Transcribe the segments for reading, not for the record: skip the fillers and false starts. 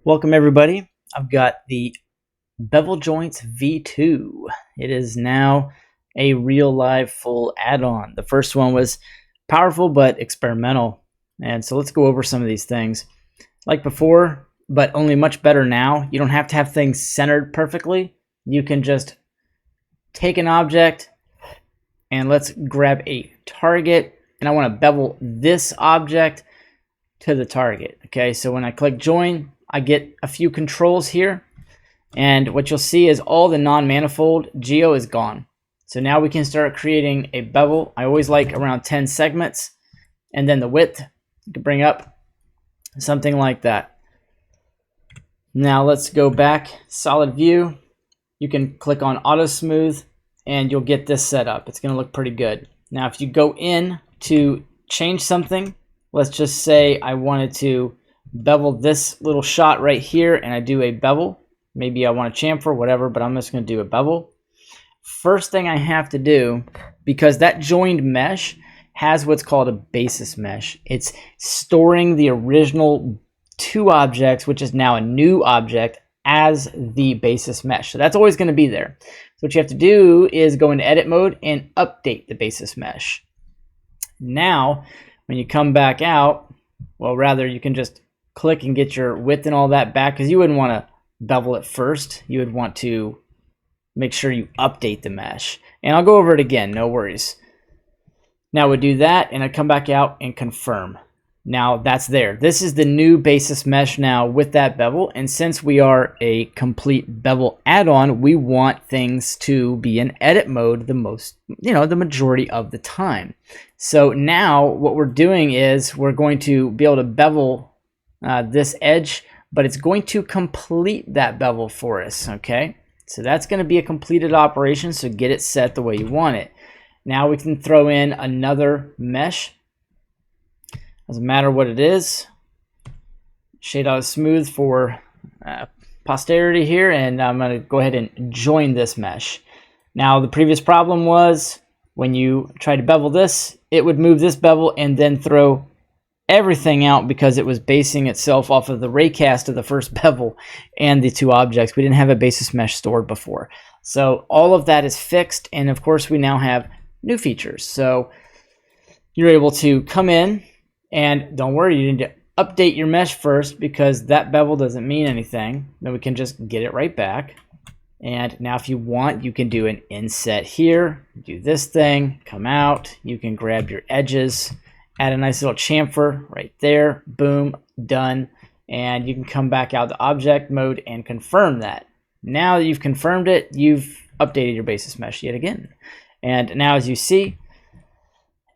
Welcome everybody. I've got the Bevel Joints V2. It is now a real live full add-on. The first one was powerful but experimental. And so let's go over some of these things. Like before, but only much better now. You don't have to have things centered perfectly. You can just take an object and let's grab a target, and I want to bevel this object to the target. Okay, so when I click join, I get a few controls here, and what you'll see is all the non-manifold geo is gone. So now we can start creating a bevel. I always like around 10 segments, and then the width you can bring up something like that. Now let's go back, solid view. You can click on auto smooth and you'll get this set up. It's going to look pretty good. Now if you go in to change something, let's just say I wanted to bevel this little shot right here, and I do a bevel. Maybe I want to chamfer, whatever, but I'm just going to do a bevel. First thing I have to do, because that joined mesh has what's called a basis mesh. It's storing the original two objects, which is now a new object, as the basis mesh. So that's always going to be there. So what you have to do is go into edit mode and update the basis mesh. Now, when you come back out, well, rather you can just click and get your width and all that back, because you wouldn't want to bevel it first. You would want to make sure you update the mesh. And I'll go over it again, no worries. Now we do that, and I come back out and confirm. Now that's there. This is the new basis mesh now with that bevel, and since we are a complete bevel add-on, we want things to be in edit mode the majority of the time. So now what we're doing is we're going to be able to bevel this edge, but it's going to complete that bevel for us. Okay, so that's going to be a completed operation, so get it set the way you want it. Now we can throw in another mesh. Doesn't matter what it is. Shade out smooth for posterity here, and I'm going to go ahead and join this mesh. Now the previous problem was when you try to bevel this, it would move this bevel and then throw everything out because it was basing itself off of the raycast of the first bevel and the two objects. We didn't have a basis mesh stored before. So all of that is fixed, and of course we now have new features. So you're able to come in, and don't worry, you need to update your mesh first because that bevel doesn't mean anything. Then we can just get it right back. And now if you want, you can do an inset here, do this thing, come out, you can grab your edges, add a nice little chamfer right there, boom, done. And you can come back out to object mode and confirm that. Now that you've confirmed it, you've updated your basis mesh yet again. And now as you see,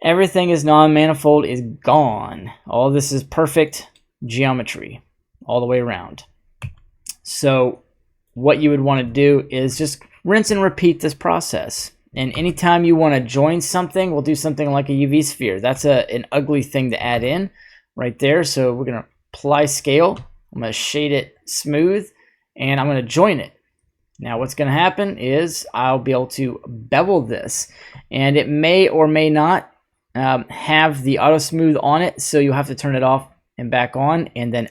everything is non-manifold is gone. All this is perfect geometry all the way around. So what you would want to do is just rinse and repeat this process. And anytime you want to join something, we'll do something like a UV sphere. That's an ugly thing to add in right there. So we're going to apply scale. I'm going to shade it smooth, and I'm going to join it. Now what's going to happen is I'll be able to bevel this, and it may or may not have the auto smooth on it, so you'll have to turn it off and back on, and then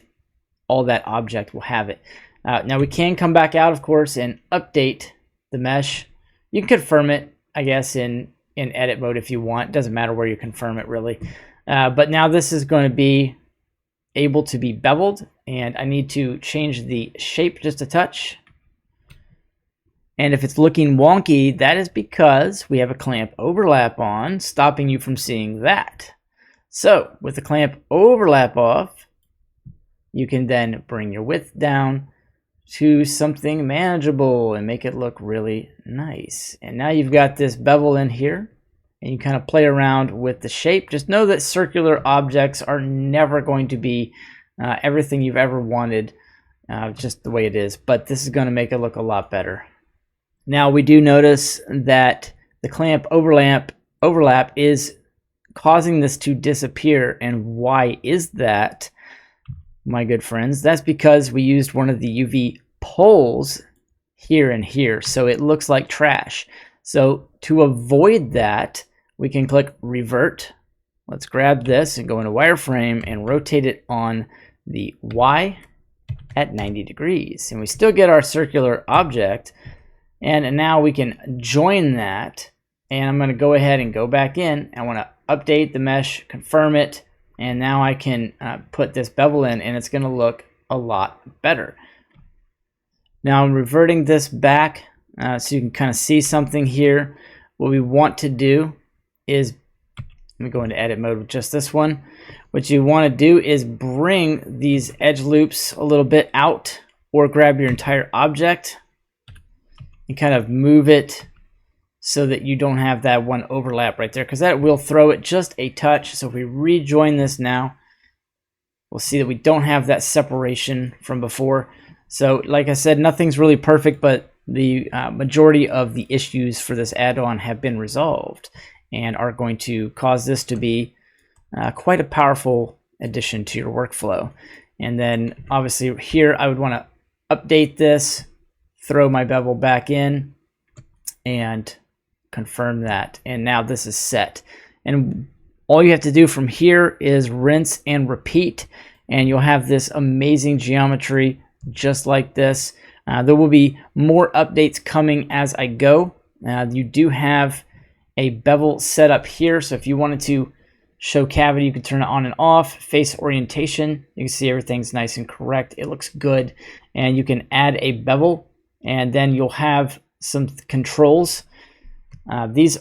all that object will have it. Now we can come back out, of course, and update the mesh. You can confirm it, I guess, in edit mode if you want. Doesn't matter where you confirm it, really. But now this is going to be able to be beveled, and I need to change the shape just a touch. And if it's looking wonky, that is because we have a clamp overlap on, stopping you from seeing that. So with the clamp overlap off, you can then bring your width down to something manageable and make it look really nice. And now you've got this bevel in here, and you kind of play around with the shape. Just know that circular objects are never going to be everything you've ever wanted, just the way it is. But this is going to make it look a lot better. Now we do notice that the clamp overlap is causing this to disappear. And why is that, my good friends? That's because we used one of the UV poles here and here, so it looks like trash. So to avoid that, we can click revert. Let's grab this and go into wireframe and rotate it on the Y at 90 degrees. And we still get our circular object. And now we can join that. And I'm going to go ahead and go back in. I want to update the mesh, confirm it. And now I can put this bevel in, and it's going to look a lot better. Now I'm reverting this back so you can kind of see something here. What we want to do is, let me go into edit mode with just this one. What you want to do is bring these edge loops a little bit out, or grab your entire object and kind of move it so that you don't have that one overlap right there, because that will throw it just a touch. So if we rejoin this now, we'll see that we don't have that separation from before. So like I said, nothing's really perfect, but the majority of the issues for this add-on have been resolved and are going to cause this to be quite a powerful addition to your workflow. And then obviously here I would want to update this, throw my bevel back in, and confirm that. And now this is set. And all you have to do from here is rinse and repeat, and you'll have this amazing geometry just like this. There will be more updates coming as I go. You do have a bevel set up here, so if you wanted to show cavity, you can turn it on and off. Face orientation, you can see everything's nice and correct. It looks good. And you can add a bevel, and then you'll have some controls. This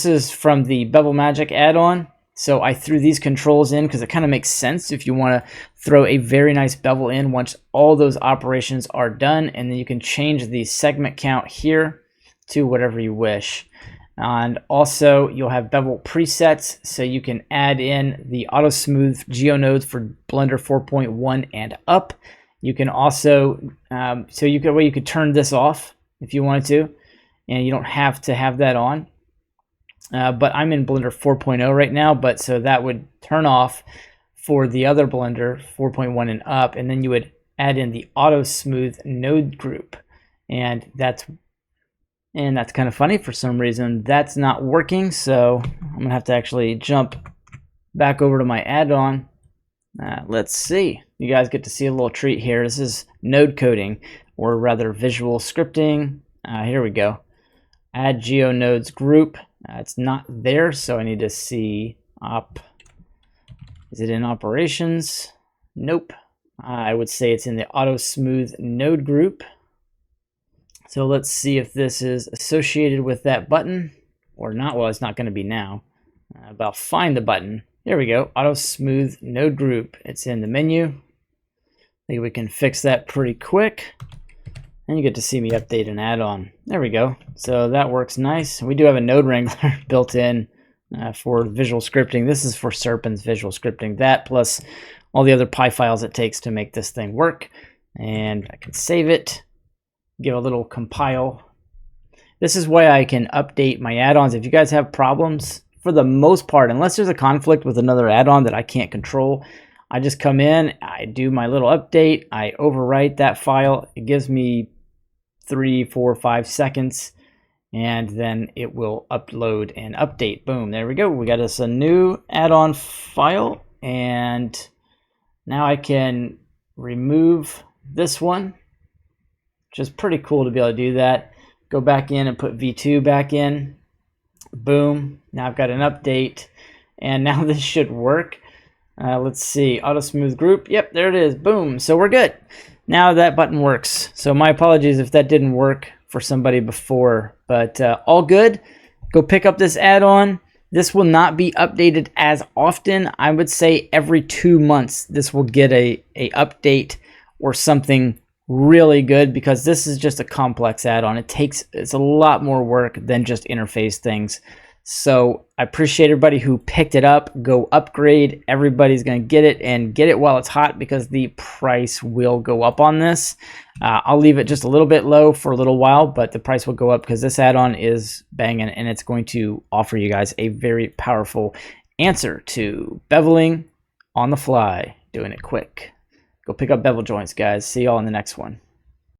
is from the Bevel Magic add-on. So I threw these controls in because it kind of makes sense if you want to throw a very nice bevel in once all those operations are done. And then you can change the segment count here to whatever you wish. And also you'll have bevel presets, so you can add in the auto smooth geonodes for Blender 4.1 and up. You can also you could turn this off if you wanted to, and you don't have to have that on. But I'm in Blender 4.0 right now, but so that would turn off for the other Blender 4.1 and up, and then you would add in the auto smooth node group, and that's kind of funny. For some reason that's not working, so I'm gonna have to actually jump back over to my add-on. Let's see. You guys get to see a little treat here. This is node coding, or rather visual scripting. Here we go. Add geonodes group. It's not there, so I need to see is it in operations? Nope. I would say it's in the auto smooth node group. So let's see if this is associated with that button or not. Well, it's not going to be now, but I'll find the button. There we go. Auto smooth node group. It's in the menu. I think we can fix that pretty quick. And you get to see me update an add-on. There we go. So that works nice. We do have a node wrangler built in for visual scripting. This is for Serpent's visual scripting. That plus all the other Py files it takes to make this thing work. And I can save it, give a little compile. This is why I can update my add-ons. If you guys have problems, for the most part, unless there's a conflict with another add-on that I can't control, I just come in, I do my little update, I overwrite that file. It gives me 3, 4, 5 seconds, and then it will upload and update. Boom, there we go. We got us a new add-on file, and now I can remove this one, which is pretty cool to be able to do that. Go back in and put V2 back in. Boom, now I've got an update, and now this should work. Let's see, auto smooth group. Yep, there it is. Boom. So we're good. Now that button works. So my apologies if that didn't work for somebody before, but all good. Go pick up this add-on. This will not be updated as often. I would say every 2 months this will get a update or something really good, because this is just a complex add-on. It's a lot more work than just interface things. So I appreciate everybody who picked it up. Go upgrade. Everybody's going to get it, and get it while it's hot, because the price will go up on this. I'll leave it just a little bit low for a little while, but the price will go up because this add-on is banging, and it's going to offer you guys a very powerful answer to beveling on the fly, doing it quick. Go pick up Bevel Joints, guys. See y'all in the next one.